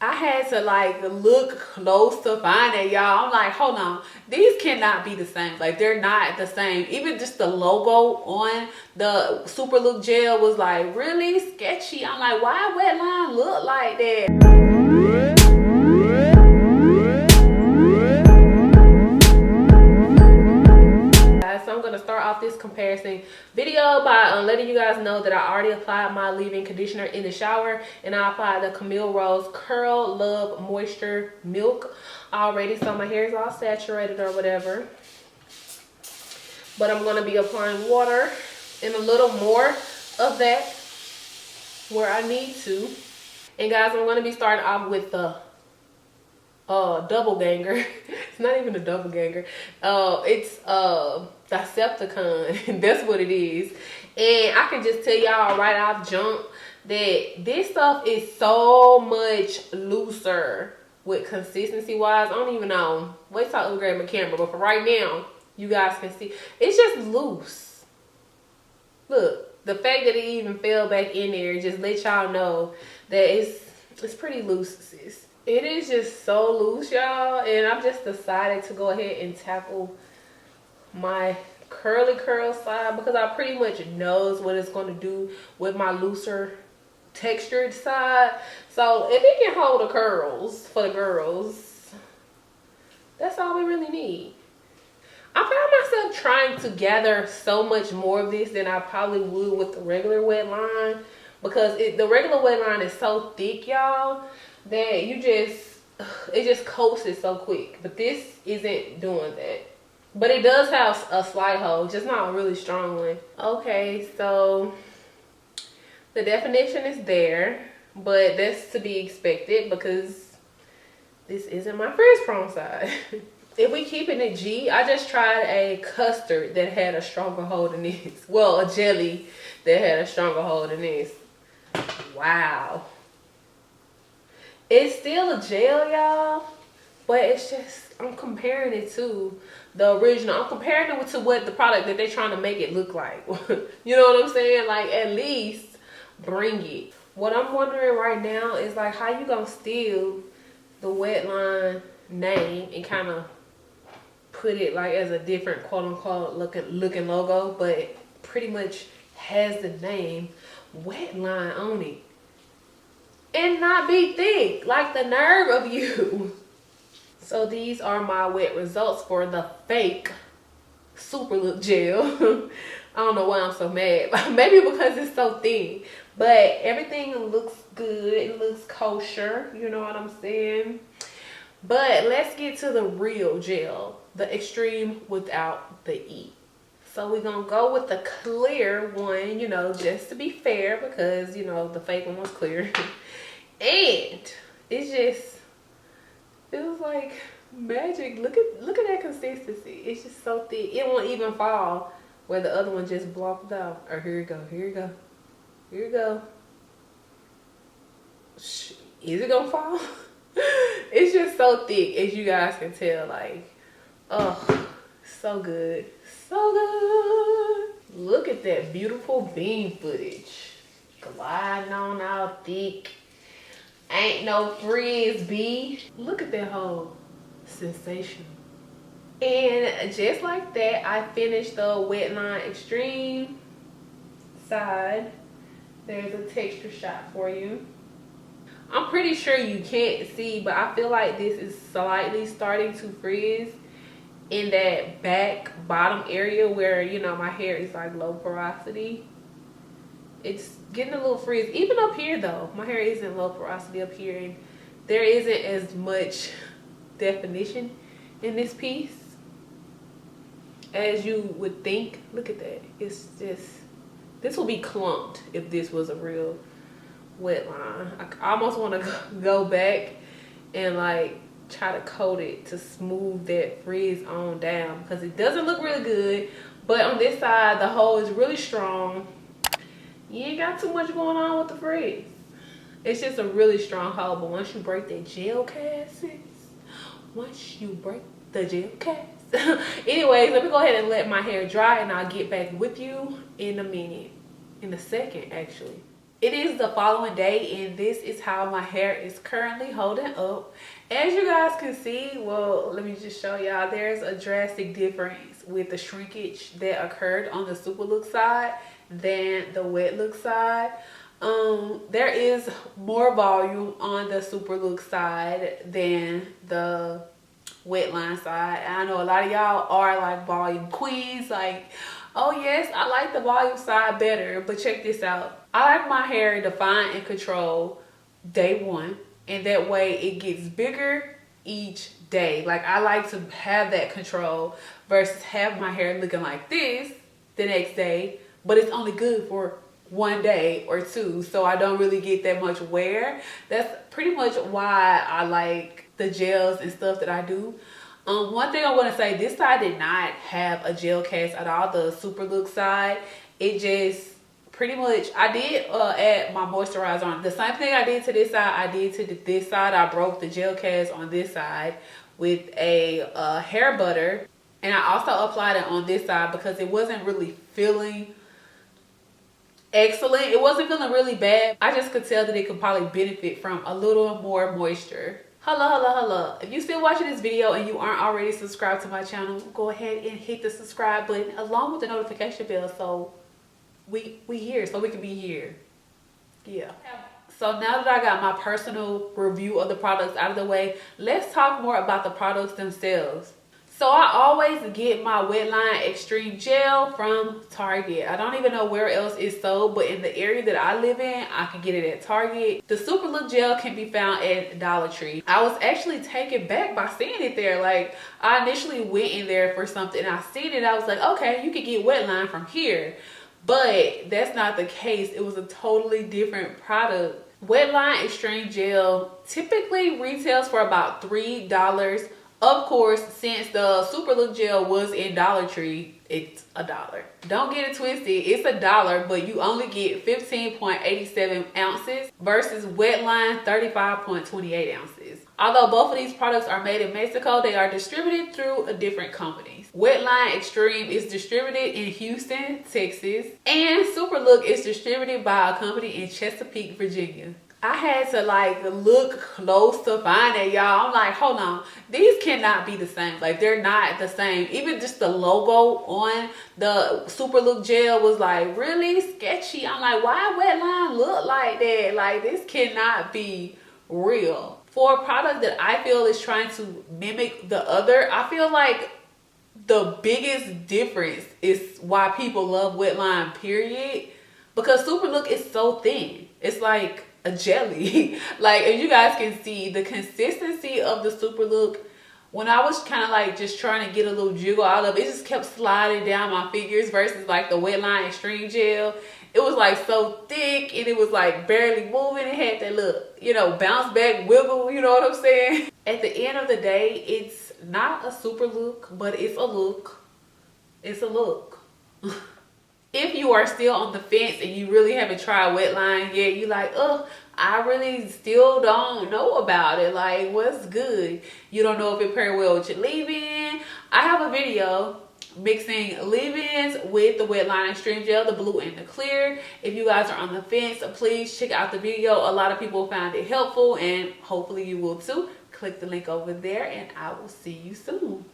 I had to like look close to find it, y'all. I'm like, hold on, these cannot be the same. Like, they're not the same. Even just the logo on the Super Look gel was like really sketchy. I'm like, why Wetline look like that? So I'm going to start off this comparison video by letting you guys know that I already applied my leave-in conditioner in the shower, and I applied the Camille Rose Curl Love Moisture Milk already, so my hair is all saturated or whatever. But I'm going to be applying water and a little more of that where I need to. And guys, I'm going to be starting off with the double ganger. It's not even a double ganger. It's Decepticon. That's what it is. And I can just tell y'all right off jump that this stuff is so much looser with consistency wise. I don't even know. Wait till I upgrade my camera, but for right now, you guys can see it's just loose. Look, the fact that it even fell back in there just let y'all know that it's pretty loose, sis. It is just so loose, y'all, and I've just decided to go ahead and tackle my curly curl side because I pretty much knows what it's going to do with my looser textured side. So if it can hold the curls for the girls, that's all we really need. I found myself trying to gather so much more of this than I probably would with the regular Wetline, because the regular Wetline is so thick, y'all, that it just coats it so quick. But this isn't doing that. But it does have a slight hold, just not a really strong one. Okay, so the definition is there, but that's to be expected because this isn't my frizz prone side. If we keep it in G, I just tried a custard that had a stronger hold than this. Well, a jelly that had a stronger hold than this. Wow. It's still a gel, y'all, but it's just, I'm comparing it to the original. I'm comparing it to what the product that they're trying to make it look like. You know what I'm saying? Like, at least bring it. What I'm wondering right now is like, how you gonna steal the Wetline name and kind of put it like as a different quote unquote looking logo, but pretty much has the name Wetline on it and not be thick. Like, the nerve of you. So these are my wet results for the fake Super Look gel. I don't know why I'm so mad. Maybe because it's so thin, but everything looks good. It looks kosher, you know what I'm saying? But let's get to the real gel, the Xtreme without the E. So we're gonna go with the clear one, you know, just to be fair, because, you know, the fake one was clear. And it's just feels like magic. Look at that consistency. It's just so thick. It won't even fall where the other one just blocked out. Or here you go, here you go, here you go. Is it gonna fall? It's just so thick, as you guys can tell. Like, oh, so good, so good. Look at that beautiful beam footage, gliding on out thick. Ain't no frizz, B. Look at that whole sensation. And just like that, I finished the Wetline Xtreme side. There's a texture shot for you. I'm pretty sure you can't see, but I feel like this is slightly starting to frizz in that back bottom area where, you know, my hair is like low porosity. It's getting a little frizz. Even up here though, my hair isn't low porosity up here, and there isn't as much definition in this piece as you would think. Look at that. It's just, this will be clumped if this was a real Wetline. I almost want to go back and like try to coat it to smooth that frizz on down, because it doesn't look really good. But on this side, the hole is really strong. You ain't got too much going on with the frizz. It's just a really strong hole. But once you break that gel cast, once you break the gel cast. Anyways, let me go ahead and let my hair dry, and I'll get back with you in a minute. In a second, actually. It is the following day and this is how my hair is currently holding up. As you guys can see, well, let me just show y'all, there's a drastic difference with the shrinkage that occurred on the super look side than the wet look side. There is more volume on the super look side than the wetline side. And I know a lot of y'all are like volume queens, like, oh yes, I like the volume side better. But check this out, I like my hair defined and controlled day one, and that way it gets bigger each day. Like, I like to have that control versus have my hair looking like this the next day, but it's only good for one day or two, so I don't really get that much wear. That's pretty much why I like the gels and stuff that I do. One thing I want to say, this side did not have a gel cast at all, the super look side. It just pretty much, I did add my moisturizer on. The same thing I did to this side, I did to this side. I broke the gel cast on this side with a hair butter, and I also applied it on this side because it wasn't really feeling excellent. It wasn't feeling really bad. I just could tell that it could probably benefit from a little more moisture. Hello. If you're still watching this video and you aren't already subscribed to my channel, go ahead and hit the subscribe button along with the notification bell so we here, so we can be here. Yeah. So now that I got my personal review of the products out of the way, let's talk more about the products themselves. So I always get my Wetline Xtreme Gel from Target. I don't even know where else it's sold, but in the area that I live in, I can get it at Target. The Super Look Gel can be found at Dollar Tree. I was actually taken back by seeing it there. Like, I initially went in there for something, I seen it, I was like, okay, you could get Wetline from here. But that's not the case. It was a totally different product. Wetline Xtreme Gel typically retails for about $3. Of course, since the Super Look Gel was in Dollar Tree, it's $1. Don't get it twisted, it's $1, but you only get 15.87 ounces versus Wetline 35.28 ounces. Although both of these products are made in Mexico, they are distributed through different companies. Wetline Xtreme is distributed in Houston, Texas, and Super Look is distributed by a company in Chesapeake, Virginia. I had to like look close to find it, y'all. I'm like, hold on, these cannot be the same. Like, they're not the same. Even just the logo on the Super Look Gel was like really sketchy. I'm like, why Wetline look like that? Like, this cannot be real. For a product that I feel is trying to mimic the other, I feel like the biggest difference is why people love Wetline, period. Because Super Look is so thin. It's like a jelly. Like, as you guys can see, the consistency of the Super Look, when I was kind of like just trying to get a little jiggle out of it, it just kept sliding down my fingers versus like the Wetline Xtreme Gel. It was like so thick and it was like barely moving. It had that look, you know, bounce back wiggle, you know what I'm saying? At the end of the day, it's not a super look, but it's a look. It's a look. If you are still on the fence and you really haven't tried Wetline yet, you like, oh, I really still don't know about it. Like, what's good? You don't know if it pairs well with your leave-in. I have a video mixing leave-ins with the Wetline Xtreme Gel, the blue and the clear. If you guys are on the fence, please check out the video. A lot of people found it helpful and hopefully you will too. Click the link over there and I will see you soon.